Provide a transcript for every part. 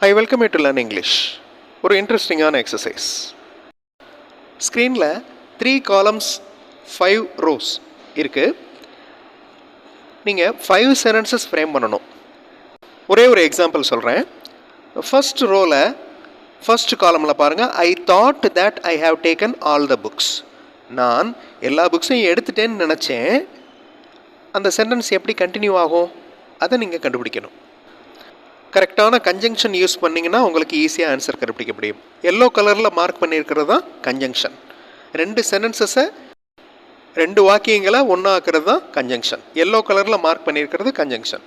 I welcome you to learn English. ஒரு இன்ட்ரெஸ்டிங்கான exercise. ஸ்க்ரீனில் 3 காலம்ஸ் 5 ரோஸ் இருக்குது. நீங்கள் 5 சென்டென்சஸ் ஃப்ரேம் பண்ணணும். ஒரே ஒரு எக்ஸாம்பிள் சொல்கிறேன். ஃபர்ஸ்ட் ரோவில் ஃபர்ஸ்ட் காலமில் பாருங்கள், I thought that I have taken all the books. நான் எல்லா புக்ஸையும் எடுத்துட்டேன்னு நினச்சேன். அந்த சென்டென்ஸ் எப்படி கண்டினியூ ஆகும் அதை நீங்கள் கண்டுபிடிக்கணும். கரெக்டான கன்ஜங்ஷன் யூஸ் பண்ணிங்கன்னா உங்களுக்கு ஈஸியாக ஆன்சர் கண்டுபிடிக்க முடியும். எல்லோ கலரில் மார்க் பண்ணியிருக்கிறது தான் கன்ஜங்ஷன். 2 சென்டென்சஸை 2 வாக்கியங்களை ஒன்றாக்குறது தான் கன்ஜங்ஷன். எல்லோ கலரில் மார்க் பண்ணியிருக்கிறது conjunction.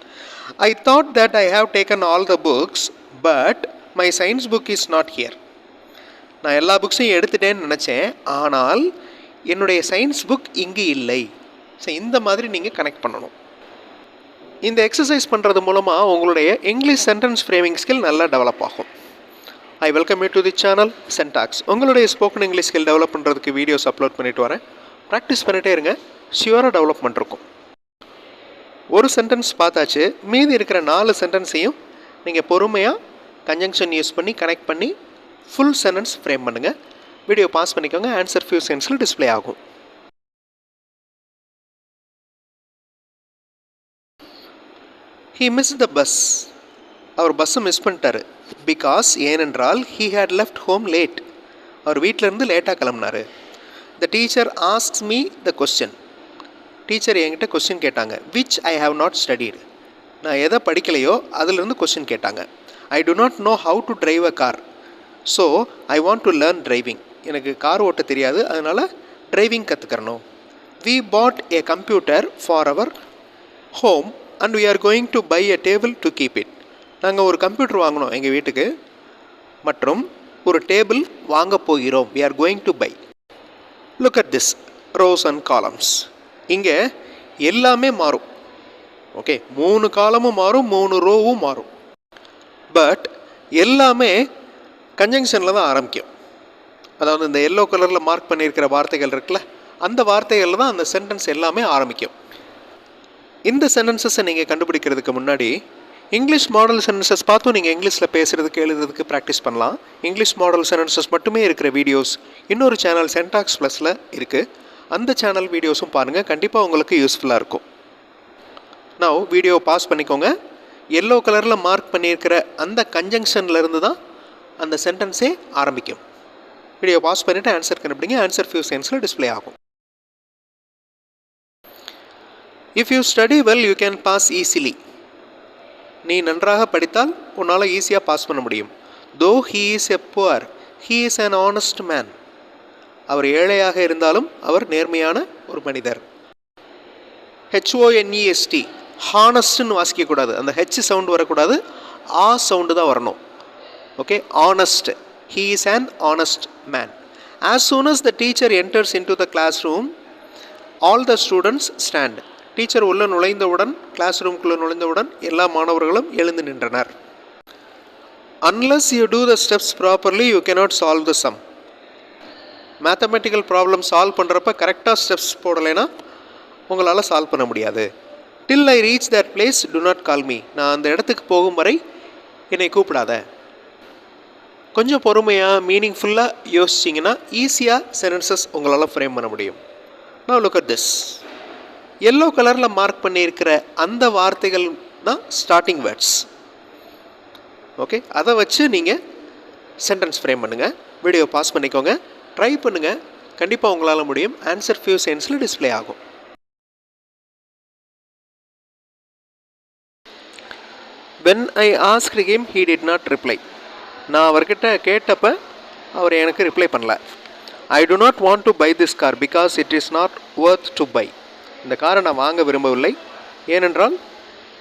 I thought that I have taken all the books but my science book is not here. நான் எல்லா புக்ஸையும் எடுத்துட்டேன்னு நினச்சேன், ஆனால் என்னுடைய சயின்ஸ் புக் இங்கே இல்லை. ஸோ இந்த மாதிரி நீங்கள் கனெக்ட் பண்ணணும். இந்த எக்ஸசைஸ் பண்ணுறது மூலமாக உங்களுடைய இங்கிலீஷ் சென்டென்ஸ் ஃப்ரேமிங் ஸ்கில் நல்லா டெவலப் ஆகும். I welcome you to the channel சென்டாக்ஸ். உங்களுடைய ஸ்போக்கன் இங்கிலீஷ் ஸ்கில் டெவலப் பண்ணுறதுக்கு வீடியோஸ் அப்லோட் பண்ணிட்டு வரேன். ப்ராக்டிஸ் பண்ணிகிட்டே இருங்க, ஷியூராக டெவலப்மெண்ட் இருக்கும். ஒரு சென்டென்ஸ் பார்த்தாச்சு, மீதி இருக்கிற 4 சென்டென்ஸையும் நீங்கள் பொறுமையாக கன்ஜங்ஷன் யூஸ் பண்ணி கனெக்ட் பண்ணி ஃபுல் சென்டென்ஸ் ஃப்ரேம் பண்ணுங்கள். வீடியோ பாஸ் பண்ணிக்கோங்க, ஆன்சர் ஃபியூ செகண்ட்ஸில் டிஸ்பிளே ஆகும். He missed the bus. அவர் பஸ்ஸை மிஸ் பண்ணிட்டாரு. பிகாஸ் ஏனென்றால் he had left home late. அவர் வீட்டிலேருந்து லேட்டாக கிளம்புனாரு. The teacher asks me the question. Teacher என்கிட்ட கொஸ்டின் கேட்டாங்க. which I have not studied. நான் எதை படிக்கலையோ அதிலிருந்து கொஸ்டின் கேட்டாங்க. I do not know how to drive a car. So I want to learn driving. எனக்கு car ஓட்ட தெரியாது, அதனால் driving கற்றுக்கிறணும். We bought a computer for our home and we are going to buy a table to keep it. நாங்கள் ஒரு computer வாங்கினோம் எங்கள் வீட்டுக்கு மற்றும் ஒரு டேபிள் வாங்க போகிறோம். we are going to buy. look at this rows and columns. இங்கே எல்லாமே மாறும். ஓகே, 3 காலமும் மாறும், 3 ரோவும் மாறும். பட் எல்லாமே கன்ஜங்ஷனில் தான் ஆரம்பிக்கும். அதாவது இந்த எல்லோ கலரில் மார்க் பண்ணியிருக்கிற வார்த்தைகள் இருக்குல்ல, அந்த வார்த்தைகளில் தான் அந்த சென்டென்ஸ் எல்லாமே ஆரம்பிக்கும். இந்த சென்டென்சஸை நீங்கள் கண்டுபிடிக்கிறதுக்கு முன்னாடி இங்கிலீஷ் மாடல் சென்டென்சஸ் பார்த்தும் நீங்கள் இங்கிலீஷில் பேசுகிறதுக்கு எழுதுறதுக்கு ப்ராக்டிஸ் பண்ணலாம். இங்கிலீஷ் மாடல் சென்டென்சஸ் மட்டுமே இருக்கிற வீடியோஸ் இன்னொரு சேனல் சென்டாக்ஸ் ப்ளஸில் இருக்குது. அந்த சேனல் வீடியோஸும் பாருங்கள், கண்டிப்பாக உங்களுக்கு யூஸ்ஃபுல்லாக இருக்கும். நான் வீடியோ பாஸ் பண்ணிக்கோங்க. எல்லோ கலரில் மார்க் பண்ணியிருக்கிற அந்த கன்ஜங்ஷன்லேருந்து தான் அந்த சென்டென்ஸே ஆரம்பிக்கும். வீடியோ பாஸ் பண்ணிவிட்டு ஆன்சர் கண்டுபிடிங்க. ஆன்சர் ஃபியூ செகண்ட்ஸில் டிஸ்பிளே ஆகும். If you study well, you can pass easily. நீ நன்றாக படித்தால் உன்னால் ஈஸியாக பாஸ் பண்ண முடியும். Though he is a poor, he is an honest man. அவர் ஏழையாக இருந்தாலும் அவர் நேர்மையான ஒரு மனிதர். HONEST, ஹானஸ்ட்னு வாசிக்கக்கூடாது, அந்த ஹெச் சவுண்டு வரக்கூடாது, ஆ சவுண்டு தான் வரணும். Okay, honest. He is an honest man. As soon as the teacher enters into the classroom, all the students stand. Teacher உள்ளே நுழைந்தவுடன், கிளாஸ் ரூம்குள்ளே நுழைந்தவுடன் எல்லா மாணவர்களும் எழுந்து நின்றனர். Unless you do the steps properly you cannot solve the sum. Mathematical problem solve பண்ணுறப்ப கரெக்டாக ஸ்டெப்ஸ் போடலைன்னா உங்களால் சால்வ் பண்ண முடியாது. Till I reach that place do not call me. நான் அந்த இடத்துக்கு போகும் வரை என்னை கூப்பிடாத. கொஞ்சம் பொறுமையாக மீனிங்ஃபுல்லாக யோசிச்சிங்கன்னா ஈஸியாக சென்டென்சஸ் உங்களால் ஃப்ரேம் பண்ண முடியும். Now look at this. Yellow கலரில் மார்க் பண்ணியிருக்கிற அந்த வார்த்தைகள் தான் ஸ்டார்டிங் வேர்ட்ஸ். ஓகே, அதை வச்சு நீங்கள் சென்டென்ஸ் ஃப்ரேம் பண்ணுங்கள். வீடியோ பாஸ் பண்ணிக்கோங்க, ட்ரை பண்ணுங்கள், கண்டிப்பாக உங்களால் முடியும். ஆன்சர் ஃபியூ செகண்ட்ஸில் டிஸ்பிளே ஆகும். When I asked him, he did not reply. நான் அவர்கிட்ட கேட்டப்போ அவர் எனக்கு ரிப்ளை பண்ணல. I do not want to buy this car because it is not worth to buy. இந்த காரை நான் வாங்க விரும்பவில்லை, ஏனென்றால்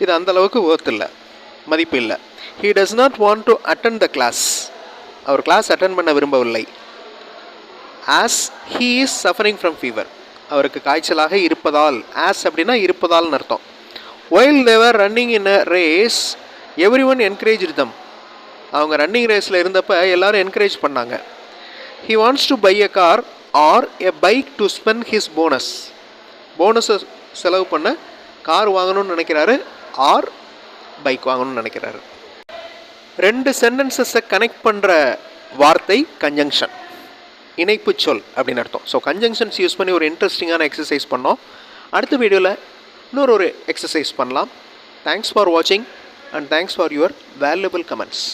இது அந்தளவுக்கு ஒர்த் இல்லை, மதிப்பு இல்லை. He does not want to attend the class. அவர் கிளாஸ் அட்டென்ட் பண்ண விரும்பவில்லை. As he is suffering from fever. அவருக்கு காய்ச்சலாக இருப்பதால். as அப்படின்னா இருப்பதால்னு அர்த்தம். While they were running in a race, everyone encouraged them. அவங்க ரன்னிங் ரேஸில் இருந்தப்போ எல்லோரும் என்கரேஜ் பண்ணாங்க. He wants to buy a car or a bike to spend his bonus. போனஸை செலவு பண்ண கார் வாங்கணும்னு நினைக்கிறாரு, ஆர் பைக் வாங்கணும்னு நினைக்கிறாரு. ரெண்டு சென்டென்சஸை கனெக்ட் பண்ணுற வார்த்தை கன்ஜங்ஷன், இணைப்பு சொல் அப்படின்னு அர்த்தம். ஸோ கன்ஜங்ஷன்ஸ் யூஸ் பண்ணி ஒரு இன்ட்ரெஸ்டிங்கான எக்ஸசைஸ் பண்ணோம். அடுத்த வீடியோவில் இன்னொரு எக்ஸசைஸ் பண்ணலாம். தேங்க்ஸ் ஃபார் வாட்சிங் and thanks for your valuable comments.